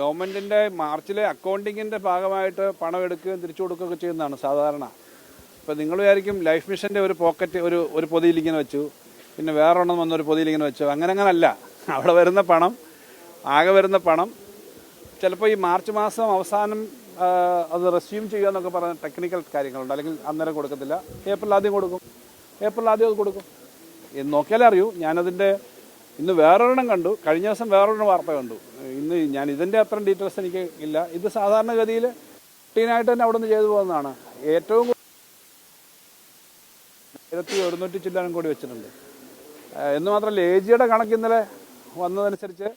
ഗവൺമെൻറ്റിൻ്റെ മാർച്ചിലെ അക്കൗണ്ടിങ്ങിൻ്റെ ഭാഗമായിട്ട് പണം എടുക്കുകയും തിരിച്ചു കൊടുക്കുകയൊക്കെ ചെയ്യുന്നതാണ് സാധാരണ. ഇപ്പോൾ നിങ്ങൾ വിചാരിക്കും ലൈഫ് മിഷൻ്റെ ഒരു പോക്കറ്റ് ഒരു പൊതിയിലിങ്ങനെ വെച്ചു, പിന്നെ വേറൊരെണ്ണം വന്നൊരു പൊതിയിലിങ്ങനെ വെച്ചു, അങ്ങനെയല്ല. അവിടെ വരുന്ന പണം, ആകെ വരുന്ന പണം ചിലപ്പോൾ ഈ മാർച്ച് മാസം അവസാനം അത് റെസ്യൂം ചെയ്യുക എന്നൊക്കെ പറഞ്ഞ ടെക്നിക്കൽ കാര്യങ്ങളുണ്ട്. അല്ലെങ്കിൽ അന്നേരം കൊടുക്കത്തില്ല, ഏപ്രിൽ ആദ്യം കൊടുക്കും. അത് കൊടുക്കും എന്ന് നോക്കിയാലേ അറിയൂ. ഇന്ന് വേറൊരെണ്ണം കണ്ടു, കഴിഞ്ഞ ദിവസം വേറൊരെണ്ണം വാർത്ത കണ്ടു. ഇന്ന് ഞാൻ ഇതിൻ്റെ അത്ര ഡീറ്റെയിൽസ് എനിക്ക് ഇല്ല. ഇത് സാധാരണഗതിയിൽ റൂട്ടീനായിട്ട് തന്നെ അവിടെ നിന്ന് ചെയ്തു പോകുന്നതാണ്. ഏറ്റവും 1100 ചില്ലാനും കൂടി വെച്ചിട്ടുണ്ട്. എന്ന് മാത്രമല്ല, AGയുടെ കണക്ക് ഇന്നലെ വന്നതനുസരിച്ച്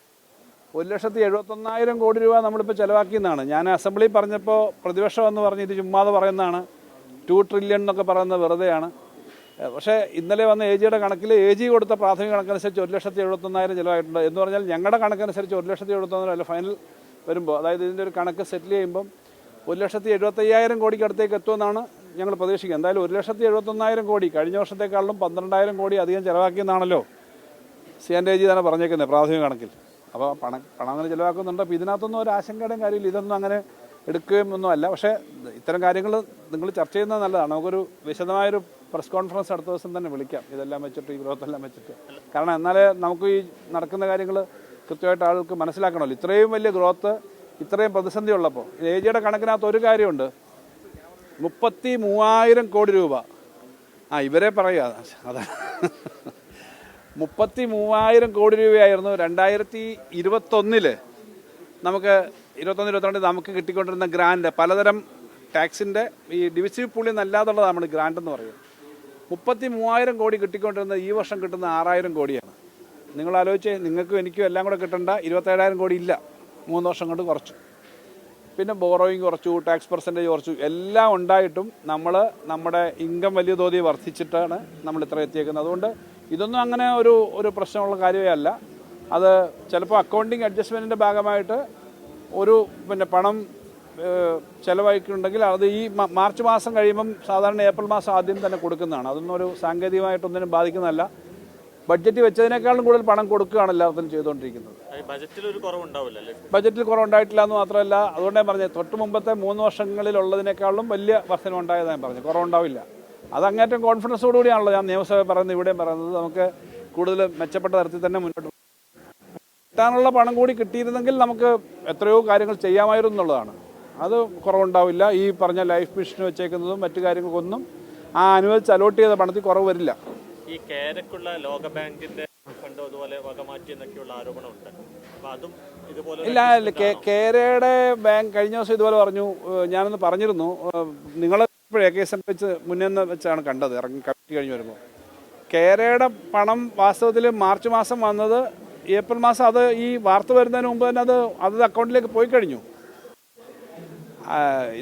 1,71,000 കോടി രൂപ നമ്മളിപ്പോൾ ചിലവാക്കിയെന്നാണ്. ഞാൻ അസംബ്ലിയിൽ പറഞ്ഞപ്പോൾ പ്രതിപക്ഷം എന്ന് പറഞ്ഞ് ഇത് ചുമ്മാതെ പറയുന്നതാണ്, 2 ട്രില്യൺ എന്നൊക്കെ പറയുന്നത് വെറുതെയാണ്. പക്ഷേ ഇന്നലെ വന്ന AGയുടെ കണക്കിൽ AG കൊടുത്ത പ്രാഥമിക കണക്കനുസരിച്ച് 1,71,000 ചിലവായിട്ടുണ്ട്. എന്ന് പറഞ്ഞാൽ ഞങ്ങളുടെ കണക്കനുസരിച്ച് 1,71,000 ഫൈനൽ വരുമ്പോൾ, അതായത് ഇതിൻ്റെ ഒരു കണക്ക് സെറ്റിൽ ചെയ്യുമ്പം 1,75,000 കോടിക്ക് അടുത്തേക്ക് എത്തുമെന്നാണ് ഞങ്ങൾ പ്രതീക്ഷിക്കുന്നത്. എന്തായാലും 1,71,000 കോടി കഴിഞ്ഞ വർഷത്തേക്കാളും 12,000 കോടി അധികം ചിലവാക്കിയെന്നാണല്ലോ CNAG തന്നെ പറഞ്ഞേക്കുന്നത് പ്രാഥമിക കണക്കിൽ. അപ്പോൾ പണം അങ്ങനെ ചിലവാക്കുന്നുണ്ട്. അപ്പോൾ ഇതിനകത്തൊന്നും ഒരു ആശങ്കയുടെയും കാര്യമില്ല. ഇതൊന്നും അങ്ങനെ എടുക്കുകയും ഒന്നുമല്ല. പക്ഷേ ഇത്തരം കാര്യങ്ങൾ നിങ്ങൾ ചർച്ച ചെയ്യുന്നത് നല്ലതാണ്. നമുക്കൊരു വിശദമായൊരു പ്രസ് കോൺഫറൻസ് അടുത്ത ദിവസം തന്നെ വിളിക്കാം, ഇതെല്ലാം വെച്ചിട്ട്, ഈ ഗ്രോത്ത് എല്ലാം വെച്ചിട്ട്. കാരണം എന്നാലേ നമുക്ക് ഈ നടക്കുന്ന കാര്യങ്ങൾ കൃത്യമായിട്ട് ആളുകൾക്ക് മനസ്സിലാക്കണമല്ലോ. ഇത്രയും വലിയ ഗ്രോത്ത്, ഇത്രയും പ്രതിസന്ധി ഉള്ളപ്പോൾ AGയുടെ കണക്കിനകത്ത് ഒരു കാര്യമുണ്ട്, 33,000 കോടി രൂപ. ഇവരെ പറയുക അതാണ് 33,000 കോടി രൂപയായിരുന്നു 2021 നമുക്ക് 21-22 നമുക്ക് കിട്ടിക്കൊണ്ടിരുന്ന ഗ്രാൻഡ്. പലതരം ടാക്സിൻ്റെ ഈ ഡിവിസീവ് പൂളിൽ നിന്നല്ലാതുള്ളതാണ് നമ്മൾ ഗ്രാൻഡ് എന്ന് പറയുന്നത്. 33,000 കോടി കിട്ടിക്കൊണ്ടിരുന്നത് ഈ വർഷം കിട്ടുന്ന 6,000 കോടിയാണ്. നിങ്ങൾ ആലോചിച്ച്, നിങ്ങൾക്കും എനിക്കും എല്ലാം കൂടെ കിട്ടേണ്ട 27,000 കോടി ഇല്ല, 3 വർഷം കൊണ്ട് കുറച്ചു. പിന്നെ ബോറോയിങ് കുറച്ചു, ടാക്സ് പെർസെൻറ്റേജ് കുറച്ചു, എല്ലാം ഉണ്ടായിട്ടും നമ്മുടെ ഇൻകം വലിയ തോതിൽ വർദ്ധിച്ചിട്ടാണ് നമ്മൾ ഇത്ര എത്തിയേക്കുന്നത്. അതുകൊണ്ട് ഇതൊന്നും അങ്ങനെ ഒരു പ്രശ്നമുള്ള കാര്യമേ അല്ല. അത് ചിലപ്പോൾ അക്കൗണ്ടിങ് അഡ്ജസ്റ്റ്മെൻറ്റിൻ്റെ ഭാഗമായിട്ട് പിന്നെ പണം ചിലവായിട്ടുണ്ടെങ്കിൽ അത് ഈ മാർച്ച് മാസം കഴിയുമ്പം സാധാരണ ഏപ്രിൽ മാസം ആദ്യം തന്നെ കൊടുക്കുന്നതാണ്. അതൊന്നും ഒരു സാങ്കേതികമായിട്ടൊന്നിനും ബാധിക്കുന്നതല്ല. ബഡ്ജറ്റ് വെച്ചതിനേക്കാളും കൂടുതൽ പണം കൊടുക്കുകയാണ് എല്ലാവർക്കും ചെയ്തുകൊണ്ടിരിക്കുന്നത്. ബജറ്റിൽ കുറവുണ്ടായിട്ടില്ല എന്ന് മാത്രമല്ല, അതുകൊണ്ട് ഞാൻ പറഞ്ഞത് തൊട്ട് മുമ്പത്തെ 3 വർഷങ്ങളിലുള്ളതിനേക്കാളും വലിയ വർധനമുണ്ടായതാണ് ഞാൻ പറഞ്ഞത്. കുറവുണ്ടാവില്ല. അത് അങ്ങേറ്റം കോൺഫിഡൻസോടുകൂടിയാണല്ലോ ഞാൻ നിയമസഭയിൽ പറയുന്നത്, ഇവിടെയും പറയുന്നത്. നമുക്ക് കൂടുതൽ മെച്ചപ്പെട്ട തരത്തിൽ തന്നെ മുന്നോട്ട് കിട്ടാനുള്ള പണം കൂടി കിട്ടിയിരുന്നെങ്കിൽ നമുക്ക് എത്രയോ കാര്യങ്ങൾ ചെയ്യാമായിരുന്നു എന്നുള്ളതാണ്. അത് കുറവുണ്ടാവില്ല. ഈ പറഞ്ഞ ലൈഫ് മിഷന് വെച്ചേക്കുന്നതും മറ്റു കാര്യങ്ങൾക്കൊന്നും അനുവദിച്ച് അലോട്ട് ചെയ്ത പണത്തിൽ കുറവ് വരില്ല. ഈ കേരക്കുള്ള ലോക ബാങ്കിന്റെ ഫണ്ട് അതുപോലെ വകമാറ്റി എന്നൊക്കെയുള്ള ആരോപണമുണ്ട്. ഇല്ല, കേരയുടെ ബാങ്ക് കഴിഞ്ഞ ദിവസം ഇതുപോലെ പറഞ്ഞു. ഞാനൊന്ന് പറഞ്ഞിരുന്നു, നിങ്ങളെ കേസ് വെച്ച് മുന്നേ വെച്ചാണ് കണ്ടത്, ഇറങ്ങി കമ്മിറ്റി കഴിഞ്ഞ് വരുമ്പോൾ. കേരയുടെ പണം വാസ്തവത്തിൽ മാർച്ച് മാസം വന്നത് ഏപ്രിൽ മാസം, അത് ഈ വാർത്ത വരുന്നതിന് മുമ്പ് തന്നെ അത് അക്കൗണ്ടിലേക്ക് പോയി കഴിഞ്ഞു.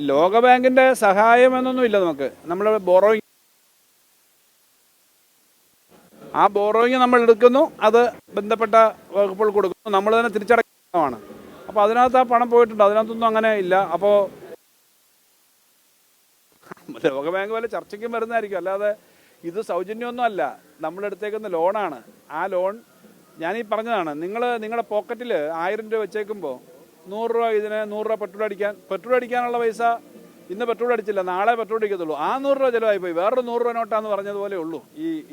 ലോകബാങ്കിന്റെ സഹായം എന്നൊന്നുമില്ല നമുക്ക്. നമ്മൾ ആ ബോറോയിങ് നമ്മൾ എടുക്കുന്നു, അത് ബന്ധപ്പെട്ട വകുപ്പുകൾ കൊടുക്കുന്നു, നമ്മൾ തന്നെ തിരിച്ചടക്കുന്നതാണ്. അപ്പോൾ അതിനകത്ത് ആ പണം പോയിട്ടുണ്ട്, അതിനകത്തൊന്നും അങ്ങനെ ഇല്ല. അപ്പോൾ ലോകബാങ്ക് വല്ല ചർച്ചയ്ക്കും വരുന്നതായിരിക്കും, അല്ലാതെ ഇത് സൗജന്യമൊന്നും അല്ല. നമ്മളെടുത്തേക്കുന്ന ലോണാണ്. ആ ലോൺ ഞാനീ പറഞ്ഞതാണ്, നിങ്ങളുടെ പോക്കറ്റിൽ 1000 രൂപ വെച്ചേക്കുമ്പോൾ 100 രൂപ ഇതിന് 100 രൂപ പെട്രോൾ അടിക്കാനുള്ള പൈസ ഇന്ന് പെട്രോൾ അടിച്ചില്ല, നാളെ പെട്രോൾ അടിക്കത്തുള്ളൂ. ആ 100 രൂപ ചിലവായി പോയി. വേറൊരു 100 രൂപ നോട്ടാന്ന് പറഞ്ഞതുപോലെ ഉള്ളൂ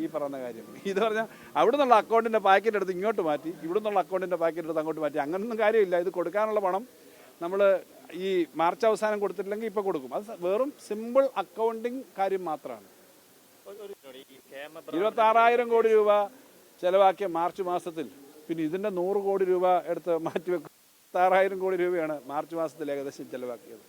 ഈ പറയുന്ന കാര്യം. ഇത് പറഞ്ഞാൽ അവിടെ നിന്നുള്ള അക്കൗണ്ടിൻ്റെ പാക്കറ്റ് എടുത്ത് ഇങ്ങോട്ട് മാറ്റി, ഇവിടെ നിന്നുള്ള അക്കൗണ്ടിൻ്റെ പാക്കറ്റ് എടുത്ത് അങ്ങോട്ട് മാറ്റി, അങ്ങനൊന്നും കാര്യമില്ല. ഇത് കൊടുക്കാനുള്ള പണം നമ്മൾ ഈ മാർച്ച് അവസാനം കൊടുത്തിട്ടില്ലെങ്കിൽ ഇപ്പോൾ കൊടുക്കും. അത് വെറും സിമ്പിൾ അക്കൗണ്ടിങ് കാര്യം മാത്രമാണ്. 26,000 കോടി രൂപ ചിലവാക്കിയ മാർച്ച് മാസത്തിൽ പിന്നെ ഇതിൻ്റെ 100 കോടി രൂപ എടുത്ത് മാറ്റിവെക്കും. 26,000 കോടി രൂപയാണ് മാർച്ച് മാസത്തിൽ ഏകദേശം ചിലവാക്കിയത്.